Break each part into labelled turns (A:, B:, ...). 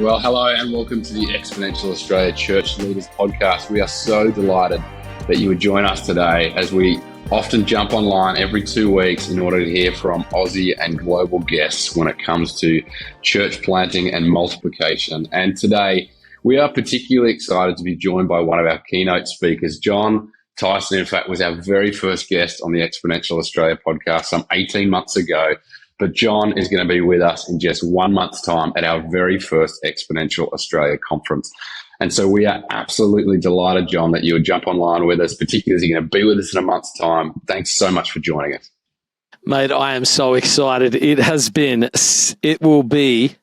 A: Well, hello and welcome to the Exponential Australia Church Leaders Podcast. We are so delighted that you would join us today as we often jump online every 2 weeks in order to hear from Aussie and global guests when it comes to church planting and multiplication. And today we are particularly excited to be joined by one of our keynote speakers, Jon Tyson. In fact, was our very first guest on the Exponential Australia podcast some 18 months ago. But Jon is going to be with us in just 1 month's time at our very first Exponential Australia Conference. And so we are absolutely delighted, Jon, that you would jump online with us, particularly as you're going to be with us in a month's time. Thanks so much for joining us.
B: Mate, I am so excited. It will be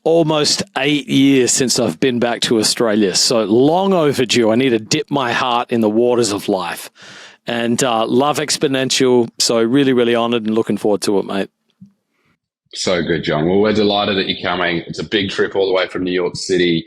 B: almost 8 years since I've been back to Australia. So long overdue. I need to dip my heart in the waters of life. And love Exponential. So really, really honored and looking forward to it, mate.
A: So good, Jon. Well, we're delighted that you're coming. It's a big trip all the way from New York City.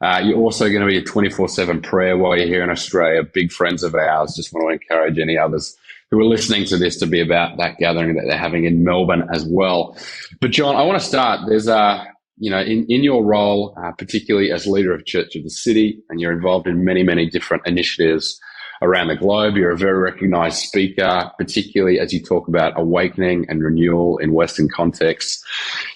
A: You're also going to be a 24/7 prayer while you're here in Australia. Big friends of ours. Just want to encourage any others who are listening to this to be about that gathering that they're having in Melbourne as well. But Jon, I want to start. There's in your role, particularly as leader of Church of the City, and you're involved in many, many different initiatives around the globe. You're a very recognized speaker, particularly as you talk about awakening and renewal in Western contexts.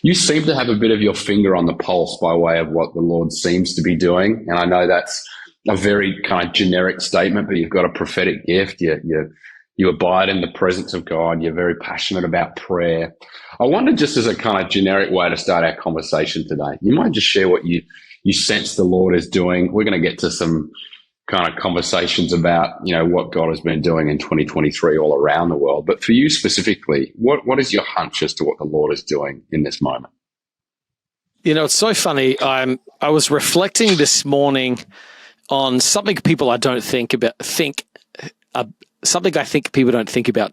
A: You seem to have a bit of your finger on the pulse by way of what the Lord seems to be doing. And I know that's a very kind of generic statement, but you've got a prophetic gift. You abide in the presence of God. You're very passionate about prayer. I wonder, just as a kind of generic way to start our conversation today, you might just share what you sense the Lord is doing. We're going to get to some kind of conversations about, what God has been doing in 2023 all around the world. But for you specifically, what is your hunch as to what the Lord is doing in this moment?
B: It's so funny. I was reflecting this morning on something people don't think about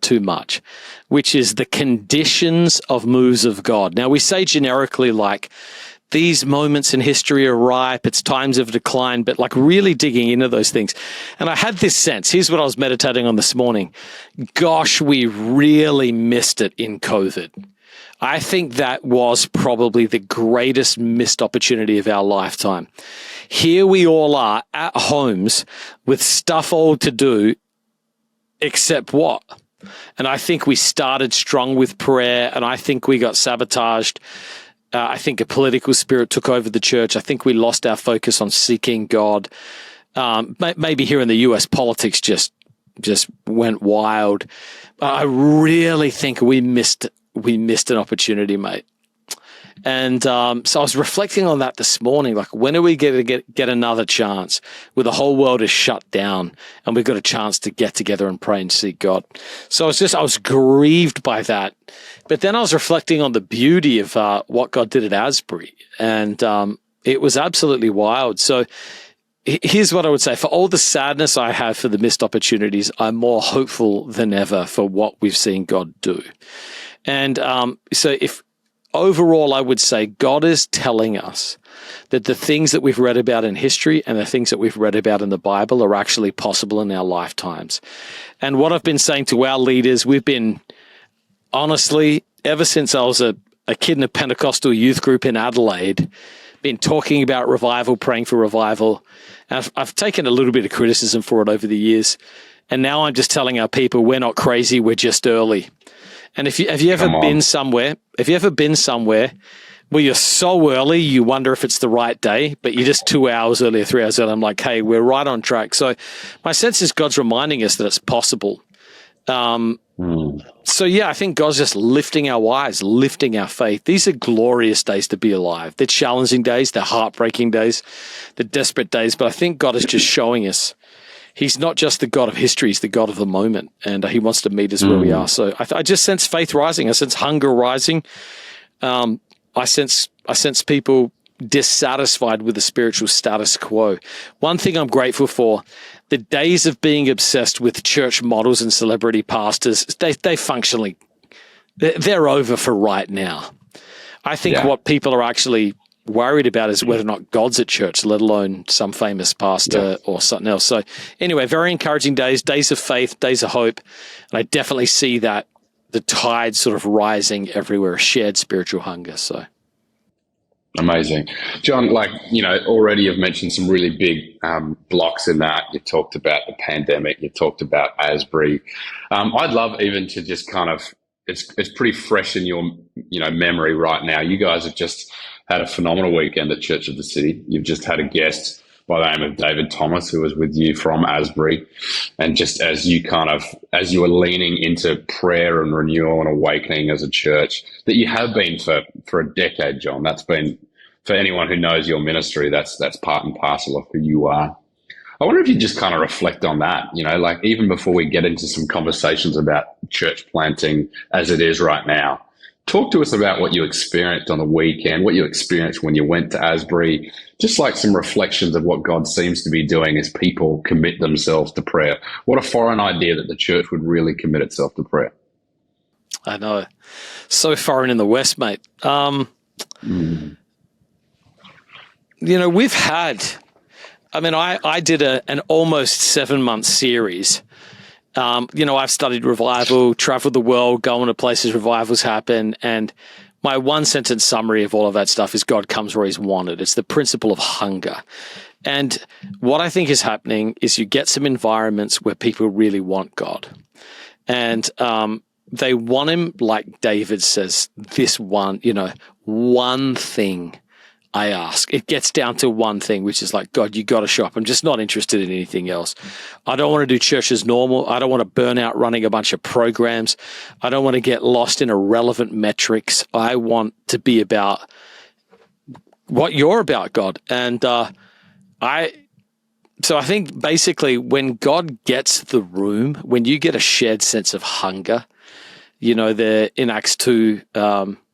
B: too much, which is the conditions of moves of God. Now, we say generically like, these moments in history are ripe, it's times of decline, but like really digging into those things. And I had this sense, here's what I was meditating on this morning. Gosh, we really missed it in COVID. I think that was probably the greatest missed opportunity of our lifetime. Here we all are at homes with stuff all to do, except what? And I think we started strong with prayer, and I think we got sabotaged. I think a political spirit took over the church. I think we lost our focus on seeking God. Maybe here in the US, politics just went wild. I really think we missed an opportunity, mate. And so I was reflecting on that this morning. Like, when are we going to get another chance where the whole world is shut down and we've got a chance to get together and pray and seek God? So I was grieved by that. But then I was reflecting on the beauty of what God did at Asbury, and it was absolutely wild. So here's what I would say. For all the sadness I have for the missed opportunities, I'm more hopeful than ever for what we've seen God do. And so overall, I would say God is telling us that the things that we've read about in history and the things that we've read about in the Bible are actually possible in our lifetimes. And what I've been saying to our leaders, we've been, honestly, ever since I was a kid in a Pentecostal youth group in Adelaide, been talking about revival, praying for revival. And I've taken a little bit of criticism for it over the years. And now I'm just telling our people, we're not crazy, we're just early. And have you ever been somewhere where you're so early, you wonder if it's the right day, but you're just 2 hours earlier, 3 hours earlier? I'm like, hey, we're right on track. So my sense is God's reminding us that it's possible. So yeah, I think God's just lifting our eyes, lifting our faith. These are glorious days to be alive. They're challenging days, they're heartbreaking days, they're desperate days, but I think God is just showing us He's not just the God of history, he's the God of the moment, and he wants to meet us where we are. So I just sense faith rising. I sense hunger rising. I sense people dissatisfied with the spiritual status quo. One thing I'm grateful for, the days of being obsessed with church models and celebrity pastors, they functionally, they're over for right now. I think what people are actually worried about is whether or not God's at church, let alone some famous pastor or something else. So anyway, very encouraging days of faith, days of hope. And I definitely see that the tide sort of rising everywhere, a shared spiritual hunger. So
A: Amazing. John, already you've mentioned some really big blocks in that. You talked about the pandemic, you talked about Asbury. I'd love even to just kind of, it's pretty fresh in your, memory right now. You guys have just had a phenomenal weekend at Church of the City. You've just had a guest by the name of David Thomas, who was with you from Asbury. And just as you were leaning into prayer and renewal and awakening as a church that you have been for a decade, John, that's been, for anyone who knows your ministry, that's part and parcel of who you are. I wonder if you just kind of reflect on that, even before we get into some conversations about church planting as it is right now. Talk to us about what you experienced on the weekend, what you experienced when you went to Asbury, just like some reflections of what God seems to be doing as people commit themselves to prayer. What a foreign idea that the church would really commit itself to prayer.
B: I know. So foreign in the West, mate. We've had, I did an almost 7-month series. I've studied revival, traveled the world, going to places revivals happen. And my one sentence summary of all of that stuff is God comes where he's wanted. It's the principle of hunger. And what I think is happening is you get some environments where people really want God. And they want him, like David says, this one thing I ask. It gets down to one thing, which is like, God, you got to show up. I'm just not interested in anything else. I don't want to do church as normal. I don't want to burn out running a bunch of programs. I don't want to get lost in irrelevant metrics. I want to be about what you're about, God. And I think basically when God gets the room, when you get a shared sense of hunger, they're in Acts 2,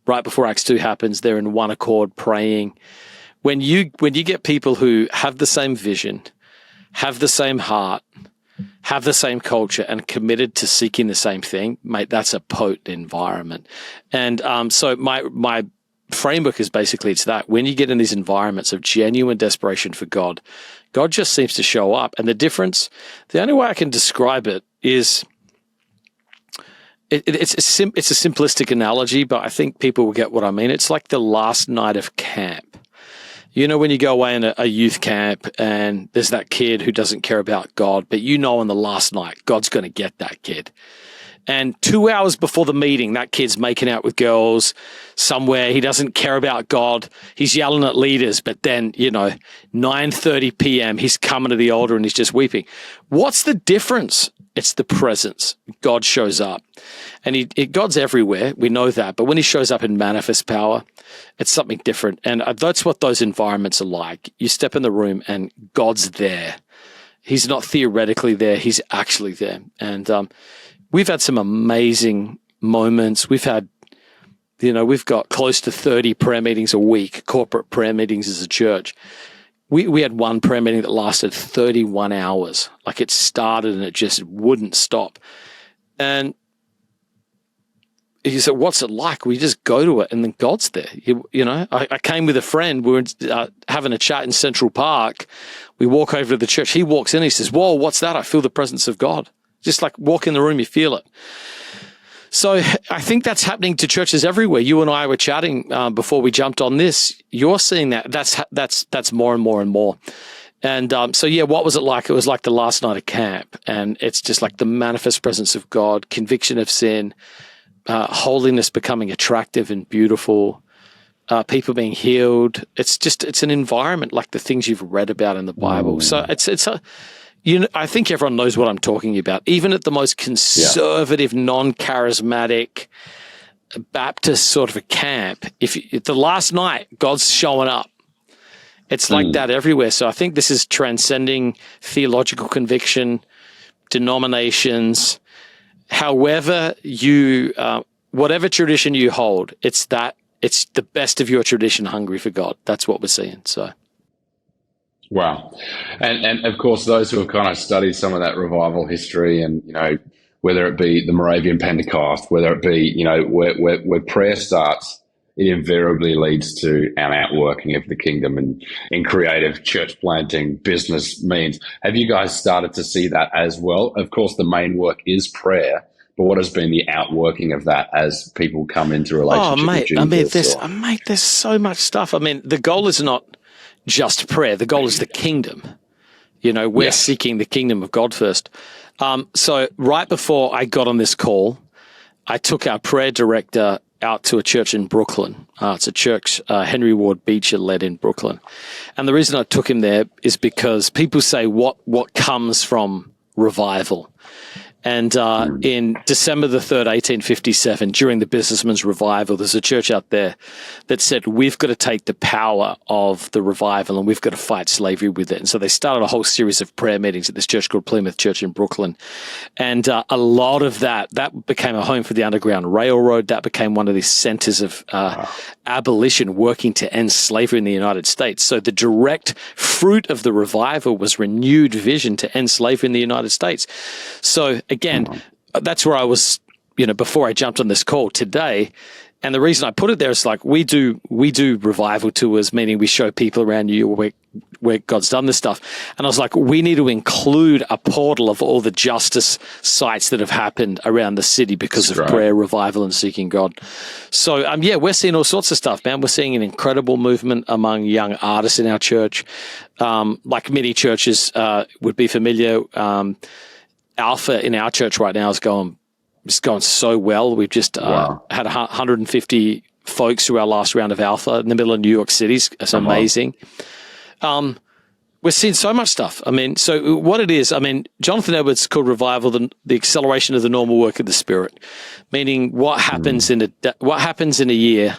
B: right before Acts 2 happens, they're in one accord praying. When you get people who have the same vision, have the same heart, have the same culture, and committed to seeking the same thing, mate, that's a potent environment. And so my framework is basically it's that. When you get in these environments of genuine desperation for God, God just seems to show up. And the difference, the only way I can describe it is, it's a simplistic analogy, but I think people will get what I mean. It's like the last night of camp. When you go away in a youth camp and there's that kid who doesn't care about God, but on the last night, God's going to get that kid. And 2 hours before the meeting, that kid's making out with girls somewhere. He doesn't care about God. He's yelling at leaders, but then, 9:30 p.m., he's coming to the altar and he's just weeping. What's the difference? It's the presence. God shows up. And God's everywhere. We know that. But when he shows up in manifest power, it's something different. And that's what those environments are like. You step in the room and God's there. He's not theoretically there. He's actually there. And we've had some amazing moments. We've got close to 30 prayer meetings a week, corporate prayer meetings as a church. We had one prayer meeting that lasted 31 hours. Like it started and it just wouldn't stop. And you said, what's it like? We just go to it and then God's there. I came with a friend. We were having a chat in Central Park. We walk over to the church. He walks in. He says, whoa, what's that? I feel the presence of God. Just like walk in the room, you feel it. So I think that's happening to churches everywhere. You and I were chatting before we jumped on this. You're seeing that. That's more and more and more. And what was it like? It was like the last night of camp. And it's just like the manifest presence of God, conviction of sin, holiness becoming attractive and beautiful, people being healed. It's an environment like the things you've read about in the Bible. So I think everyone knows what I'm talking about. Even at the most conservative, non-charismatic Baptist sort of a camp, if the last night, God's showing up. It's like that everywhere. So I think this is transcending theological conviction, denominations, however whatever tradition you hold, it's the best of your tradition hungry for God. That's what we're seeing. So.
A: Wow. And of course, those who have kind of studied some of that revival history and, whether it be the Moravian Pentecost, whether it be, where prayer starts, it invariably leads to an outworking of the kingdom and in creative church planting, business means. Have you guys started to see that as well? Of course, the main work is prayer, what has been the outworking of that as people come into relationship with Jesus?
B: There's so much stuff. I mean, the goal is not just prayer. The goal is the kingdom. We're seeking the kingdom of God first. So right before I got on this call, I took our prayer director out to a church in Brooklyn. It's a church Henry Ward Beecher led in Brooklyn. And the reason I took him there is because people say what comes from revival. And in December the 3rd, 1857, during the Businessman's Revival, there's a church out there that said, we've got to take the power of the revival and we've got to fight slavery with it. And so they started a whole series of prayer meetings at this church called Plymouth Church in Brooklyn. And a lot of that became a home for the Underground Railroad. That became one of these centers of abolition, working to end slavery in the United States. So the direct fruit of the revival was renewed vision to end slavery in the United States. So again, that's where I was, before I jumped on this call today. And the reason I put it there is like we do revival tours, meaning we show people around New York where God's done this stuff. And I was like, we need to include a portal of all the justice sites that have happened around the city because of prayer, revival, and seeking God. So, we're seeing all sorts of stuff, man. We're seeing an incredible movement among young artists in our church. Like many churches would be familiar. Alpha in our church right now is going so well. We've just had 150 folks through our last round of Alpha in the middle of New York City. It's amazing. We're seeing so much stuff. I mean, so what it is, Jonathan Edwards called revival the acceleration of the normal work of the Spirit, meaning what happens in a year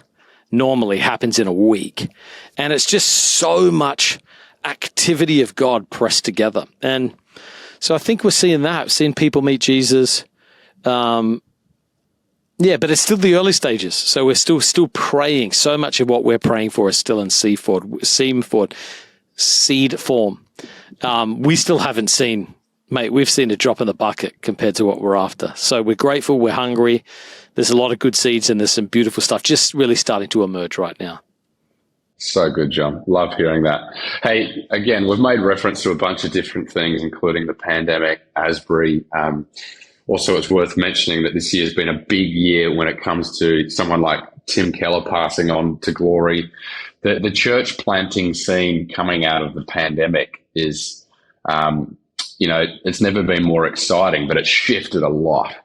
B: normally happens in a week. And it's just so much activity of God pressed together. And so I think we're seeing people meet Jesus. But it's still the early stages. So we're still praying. So much of what we're praying for is still in seed form. We still haven't seen, mate, we've seen a drop in the bucket compared to what we're after. So we're grateful, we're hungry. There's a lot of good seeds and there's some beautiful stuff just really starting to emerge right now.
A: So good, John. Love hearing that. Hey, again, we've made reference to a bunch of different things, including the pandemic, Asbury. Also, it's worth mentioning that this year has been a big year when it comes to someone like Tim Keller passing on to glory. The church planting scene coming out of the pandemic is, it's never been more exciting, but it's shifted a lot.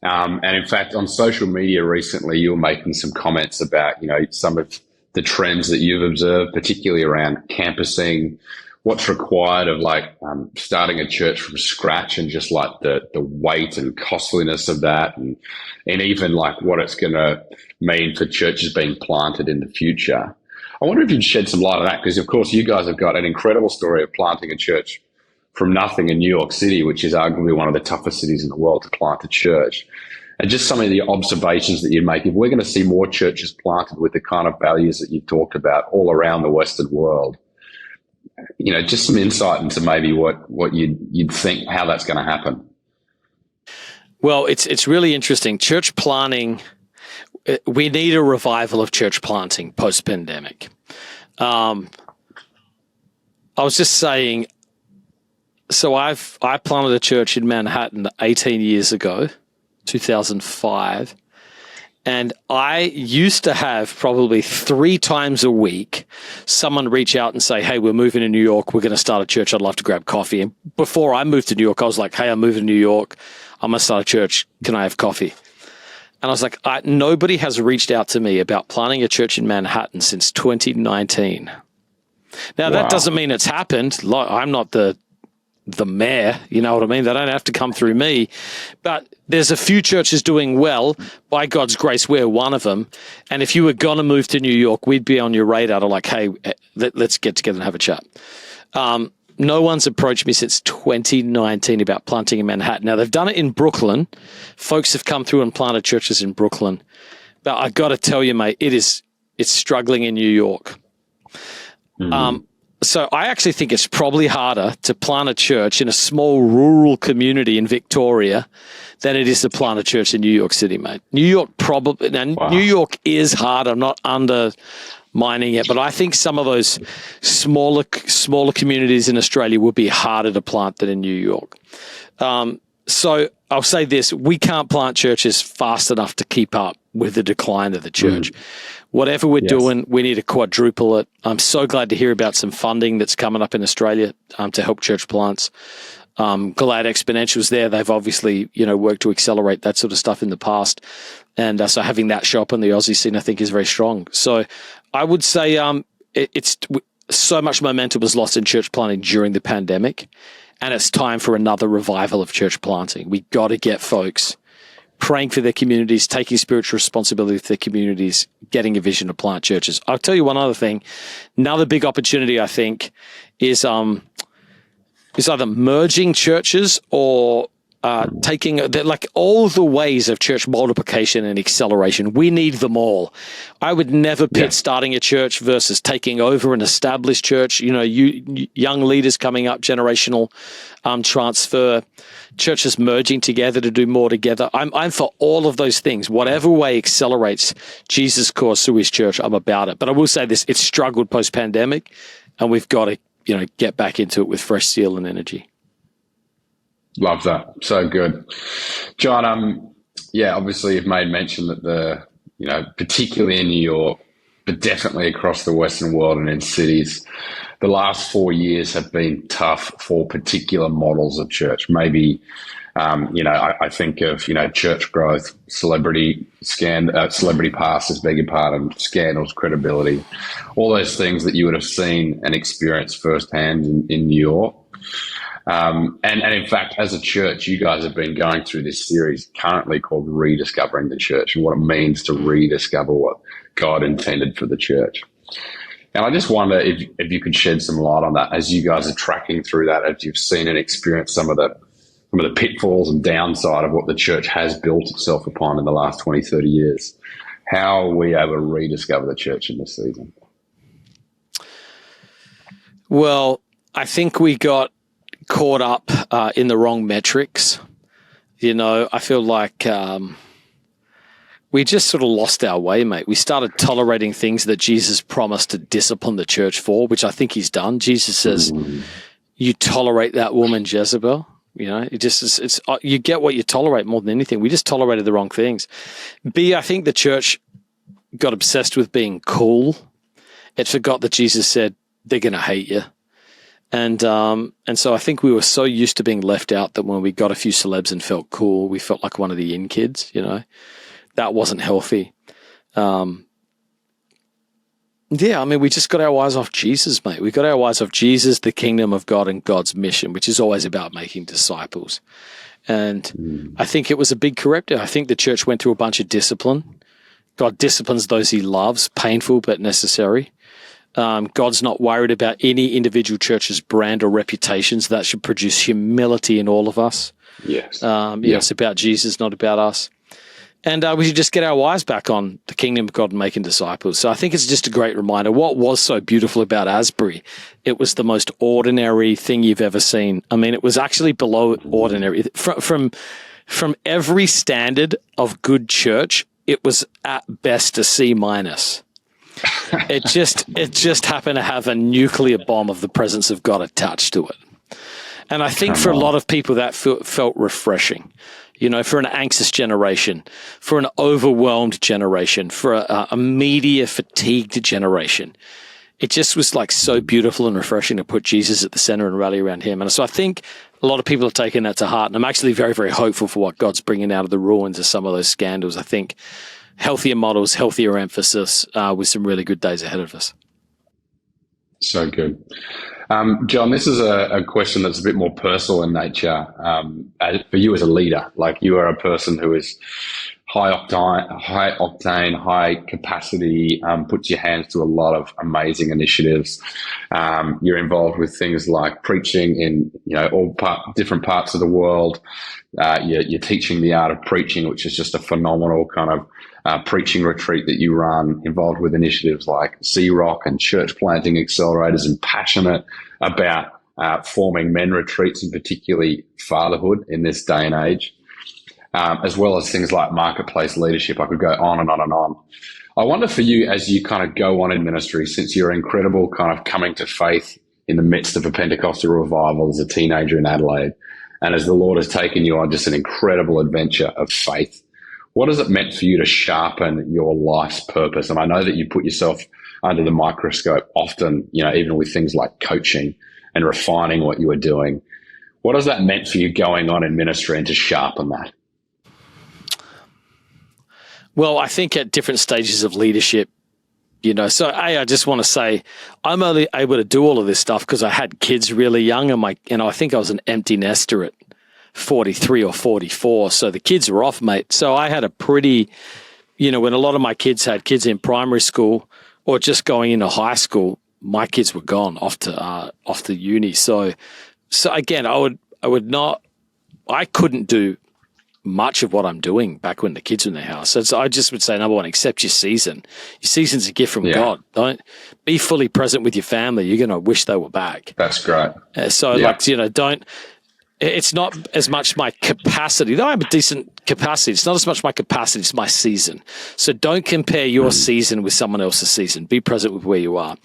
A: And in fact, on social media recently, you were making some comments about, some of the trends that you've observed, particularly around campusing, what's required of starting a church from scratch and just like the weight and costliness of that and even like what it's going to mean for churches being planted in the future. I wonder if you'd shed some light on that because, of course, you guys have got an incredible story of planting a church from nothing in New York City, which is arguably one of the toughest cities in the world to plant a church. And just some of the observations that you make, if we're going to see more churches planted with the kind of values that you've talked about all around the Western world, just some insight into maybe what you'd think, how that's going to happen.
B: Well, it's really interesting. Church planting, we need a revival of church planting post-pandemic. I was just saying, so I planted a church in Manhattan 18 years ago, 2005. And I used to have probably 3 times a week someone reach out and say, hey, we're moving to New York. We're going to start a church. I'd love to grab coffee. And before I moved to New York, I was like, hey, I'm moving to New York. I'm going to start a church. Can I have coffee? And I was like, nobody has reached out to me about planting a church in Manhattan since 2019. Now, that doesn't mean it's happened. I'm not the mayor, you know what I mean? They don't have to come through me. But there's a few churches doing well. By God's grace, we're one of them. And if you were going to move to New York, we'd be on your radar to like, hey, let's get together and have a chat. No one's approached me since 2019 about planting in Manhattan. Now, they've done it in Brooklyn. Folks have come through and planted churches in Brooklyn. But I got to tell you, mate, it's struggling in New York. Mm-hmm. So I actually think it's probably harder to plant a church in a small rural community in Victoria than it is to plant a church in New York City, mate. New York New York is hard. I'm not undermining it, but I think some of those smaller communities in Australia would be harder to plant than in New York. So I'll say this, we can't plant churches fast enough to keep up with the decline of the church. Whatever we're doing, we need to quadruple it. I'm so glad to hear about some funding that's coming up in Australia to help church plants. Glad Exponential's there. They've obviously, worked to accelerate that sort of stuff in the past. And so having that show up on the Aussie scene, I think, is very strong. So I would say it's so much momentum was lost in church planting during the pandemic. And it's time for another revival of church planting. We got to get folks praying for their communities, taking spiritual responsibility for their communities, getting a vision to plant churches. I'll tell you one other thing. Another big opportunity, I think, is either merging churches or taking like all the ways of church multiplication and acceleration. We need them all. I would never pit starting a church versus taking over an established church. You young leaders coming up, generational transfer, churches merging together to do more together. I'm for all of those things. Whatever way accelerates Jesus' course through his church, I'm about it. But I will say this, it's struggled post-pandemic, and we've got to get back into it with fresh zeal and energy.
A: Love that. So good. Jon, obviously you've made mention that particularly in New York, but definitely across the Western world and in cities, the last 4 years have been tough for particular models of church. Maybe, I think of, church growth, celebrity pastors, beg your pardon, scandals, credibility, all those things that you would have seen and experienced firsthand in New York. And in fact, as a church, you guys have been going through this series currently called Rediscovering the Church and what it means to rediscover what God intended for the church. And I just wonder if you could shed some light on that as you guys are tracking through that, as you've seen and experienced some of the pitfalls and downside of what the church has built itself upon in the last 20, 30 years. How are we able to rediscover the church in this season?
B: Well, I think we got caught up in the wrong metrics. I feel like we just sort of lost our way, mate. We started tolerating things that Jesus promised to discipline the church for, which I think he's done. Jesus says, you tolerate that woman Jezebel. It's you get what you tolerate more than anything. We just tolerated the wrong things. B, I think the church got obsessed with being cool. It forgot that Jesus said, they're going to hate you. And so I think we were so used to being left out that when we got a few celebs and felt cool, we felt like one of the in kids, That wasn't healthy. We just got our eyes off Jesus, mate. We got our eyes off Jesus, the kingdom of God, and God's mission, which is always about making disciples. And I think it was a big corrective. I think the church went through a bunch of discipline. God disciplines those he loves, painful but necessary. God's not worried about any individual church's brand or reputations. That should produce humility in all of us.
A: Yes.
B: It's about Jesus, not about us. And we should just get our eyes back on the kingdom of God and making disciples. So I think it's just a great reminder. What was so beautiful about Asbury? It was the most ordinary thing you've ever seen. I mean, it was actually below ordinary. From every standard of good church, it was at best a C minus. It just happened to have a nuclear bomb of the presence of God attached to it. And I think for a lot of people that felt refreshing, for an anxious generation, for an overwhelmed generation, for a media fatigued generation. It just was like so beautiful and refreshing to put Jesus at the center and rally around him. And so I think a lot of people have taken that to heart. And I'm actually very, very hopeful for what God's bringing out of the ruins of some of those scandals. I think healthier models, healthier emphasis with some really good days ahead of us.
A: So good. Jon, this is a question that's a bit more personal in nature. For you as a leader, like you are a person who is high octane, high capacity, puts your hands to a lot of amazing initiatives. You're involved with things like preaching in, different parts of the world. You're teaching the art of preaching, which is just a phenomenal kind of preaching retreat that you run, involved with initiatives like Sea Rock and church planting accelerators, and passionate about forming men retreats and particularly fatherhood in this day and age, as well as things like marketplace leadership. I could go on and on and on. I wonder for you, as you kind of go on in ministry, since you're incredible kind of coming to faith in the midst of a Pentecostal revival as a teenager in Adelaide, and as the Lord has taken you on just an incredible adventure of faith, what has it meant for you to sharpen your life's purpose? And I know that you put yourself under the microscope often, even with things like coaching and refining what you were doing. What has that meant for you going on in ministry and to sharpen that?
B: Well, I think at different stages of leadership, so I just want to say I'm only able to do all of this stuff because I had kids really young, and I think I was an empty nester at 43 or 44. So the kids were off, mate. So I had a pretty, when a lot of my kids had kids in primary school or just going into high school, my kids were gone off to uni. So again, I couldn't do much of what I'm doing back when the kids were in the house. So I just would say, number one, accept your season. Your season's a gift from God. Don't be fully present with your family. You're going to wish they were back.
A: That's great.
B: Don't, it's not as much my capacity, though I have a decent capacity. It's not as much my capacity, it's my season. So don't compare your season with someone else's season. Be present with where you are.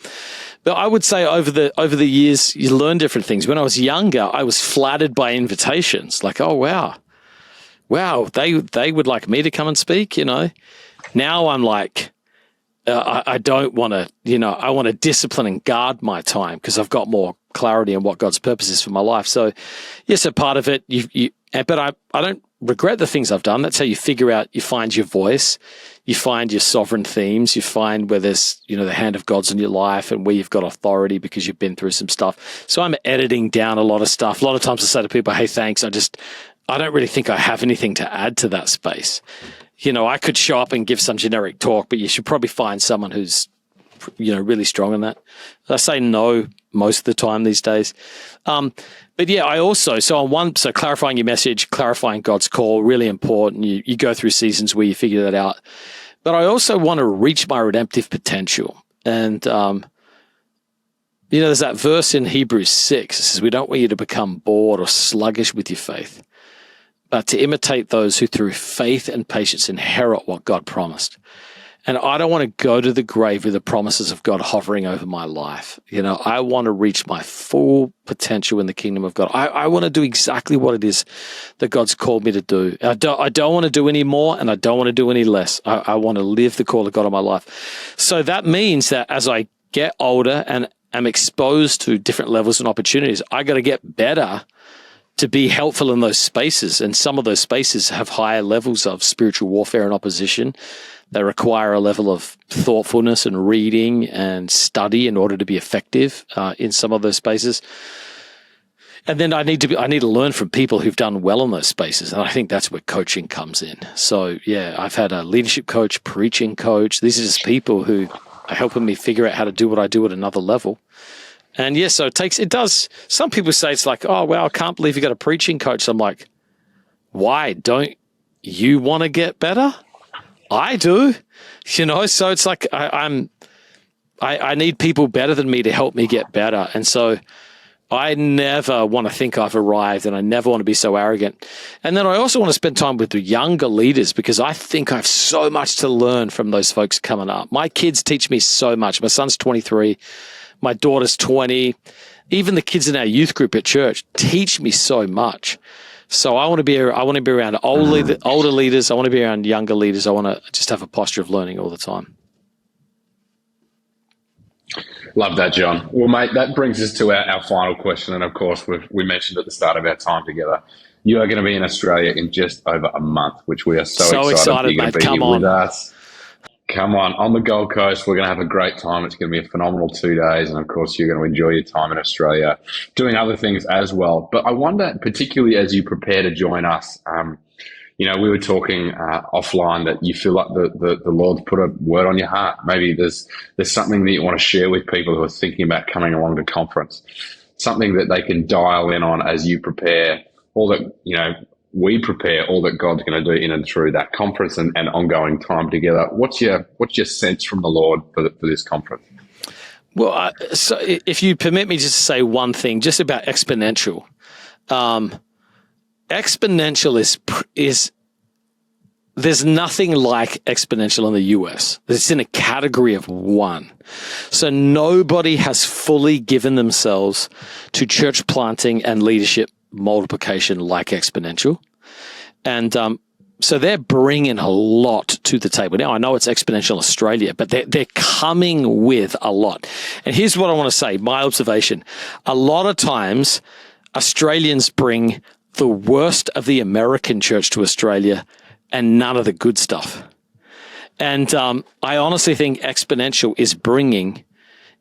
B: But I would say over the years, you learn different things. When I was younger, I was flattered by invitations like, oh, wow, they would like me to come and speak, Now I'm like, I don't want to, I want to discipline and guard my time because I've got more clarity on what God's purpose is for my life. So, yes, a part of it, but I don't regret the things I've done. That's how you figure out, you find your voice, you find your sovereign themes, you find where there's, the hand of God's in your life and where you've got authority because you've been through some stuff. So I'm editing down a lot of stuff. A lot of times I say to people, hey, thanks. I don't really think I have anything to add to that space. I could show up and give some generic talk, but you should probably find someone who's, really strong in that. I say no most of the time these days. But yeah, I also, so clarifying your message, clarifying God's call, really important. You go through seasons where you figure that out. But I also want to reach my redemptive potential. And, there's that verse in Hebrews 6. It says, we don't want you to become bored or sluggish with your faith, but to imitate those who through faith and patience inherit what God promised. And I don't want to go to the grave with the promises of God hovering over my life. I want to reach my full potential in the kingdom of God. I want to do exactly what it is that God's called me to do. I don't want to do any more and I don't want to do any less. I want to live the call of God on my life. So that means that as I get older and am exposed to different levels and opportunities, I got to get better to be helpful in those spaces. And some of those spaces have higher levels of spiritual warfare and opposition. They require a level of thoughtfulness and reading and study in order to be effective in some of those spaces. And then I need to learn from people who've done well in those spaces. And I think that's where coaching comes in. So yeah, I've had a leadership coach, preaching coach. These are just people who are helping me figure out how to do what I do at another level. And yeah, so it does. Some people say it's like, oh, wow, I can't believe you got a preaching coach. I'm like, why? Don't you want to get better? I do, so it's like I need people better than me to help me get better. And so I never want to think I've arrived and I never want to be so arrogant. And then I also want to spend time with the younger leaders because I think I have so much to learn from those folks coming up. My kids teach me so much. My son's 23. My daughter's 20. Even the kids in our youth group at church teach me so much. So I want to be around older leaders. I want to be around younger leaders. I want to just have a posture of learning all the time.
A: Love that, Jon. Well, mate, that brings us to our final question. And of course, we mentioned at the start of our time together, you are going to be in Australia in just over a month, which we are so excited you're going to be here with us. Come on the Gold Coast. We're going to have a great time. It's going to be a phenomenal 2 days. And of course, you're going to enjoy your time in Australia, doing other things as well. But I wonder, particularly as you prepare to join us, we were talking offline that you feel like the Lord's put a word on your heart. Maybe there's something that you want to share with people who are thinking about coming along to conference, something that they can dial in on as you prepare all that, we prepare all that God's going to do in and through that conference and ongoing time together. What's your sense from the Lord for this conference?
B: Well, so if you permit me just to say one thing, just about Exponential. Exponential is there's nothing like Exponential in the US. It's in a category of one. So nobody has fully given themselves to church planting and leadership multiplication like Exponential. And so they're bringing a lot to the table. Now, I know it's Exponential Australia, but they're coming with a lot. And here's what I want to say, my observation. A lot of times, Australians bring the worst of the American church to Australia and none of the good stuff. And I honestly think Exponential is bringing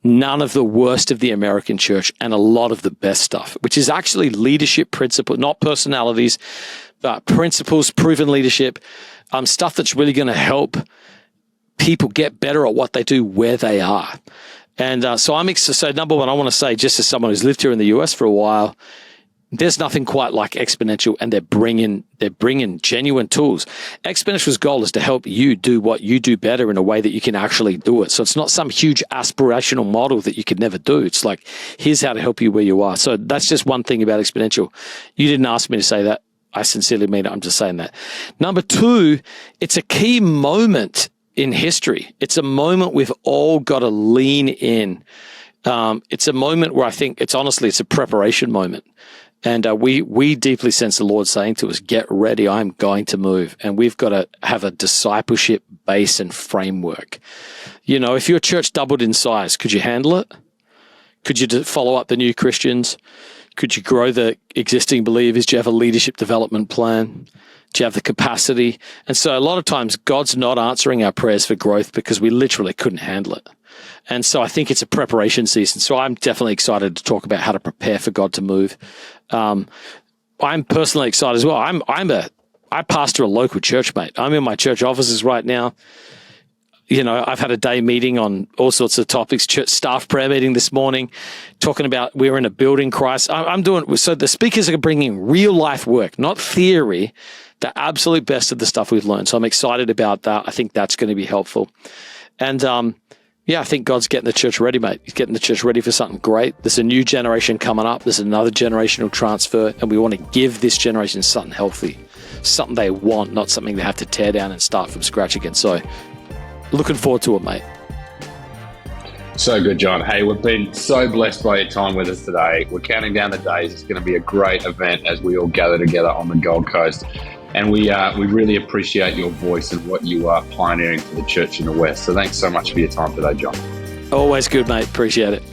B: none of the worst of the American church and a lot of the best stuff, which is actually leadership principle, not personalities, but principles, proven leadership, stuff that's really going to help people get better at what they do where they are. And so number one, I want to say, just as someone who's lived here in the US for a while, there's nothing quite like Exponential, and they're bringing genuine tools. Exponential's goal is to help you do what you do better in a way that you can actually do it. So it's not some huge aspirational model that you could never do. It's like, here's how to help you where you are. So that's just one thing about Exponential. You didn't ask me to say that. I sincerely mean it. I'm just saying that. Number two, it's a key moment in history. It's a moment we've all got to lean in. It's a moment where I think it's a preparation moment. And we deeply sense the Lord saying to us, get ready, I'm going to move. And we've got to have a discipleship base and framework. You know, if your church doubled in size, could you handle it? Could you follow up the new Christians? Could you grow the existing believers? Do you have a leadership development plan? Do you have the capacity? And so a lot of times God's not answering our prayers for growth because we literally couldn't handle it. And so I think it's a preparation season. So I'm definitely excited to talk about how to prepare for God to move. I'm personally excited as well. I pastor a local church, mate. I'm in my church offices right now. You know, I've had a day meeting on all sorts of topics, church staff prayer meeting this morning, talking about we're in a building crisis. So the speakers are bringing real life work, not theory, the absolute best of the stuff we've learned. So I'm excited about that. I think that's going to be helpful. And I think God's getting the church ready, mate. He's getting the church ready for something great. There's a new generation coming up. There's another generational transfer, and we want to give this generation something healthy, something they want, not something they have to tear down and start from scratch again. So looking forward to it, mate.
A: So good, John. Hey, we've been so blessed by your time with us today. We're counting down the days. It's going to be a great event as we all gather together on the Gold Coast. And we really appreciate your voice and what you are pioneering for the church in the West. So thanks so much for your time today, John.
B: Always good, mate. Appreciate it.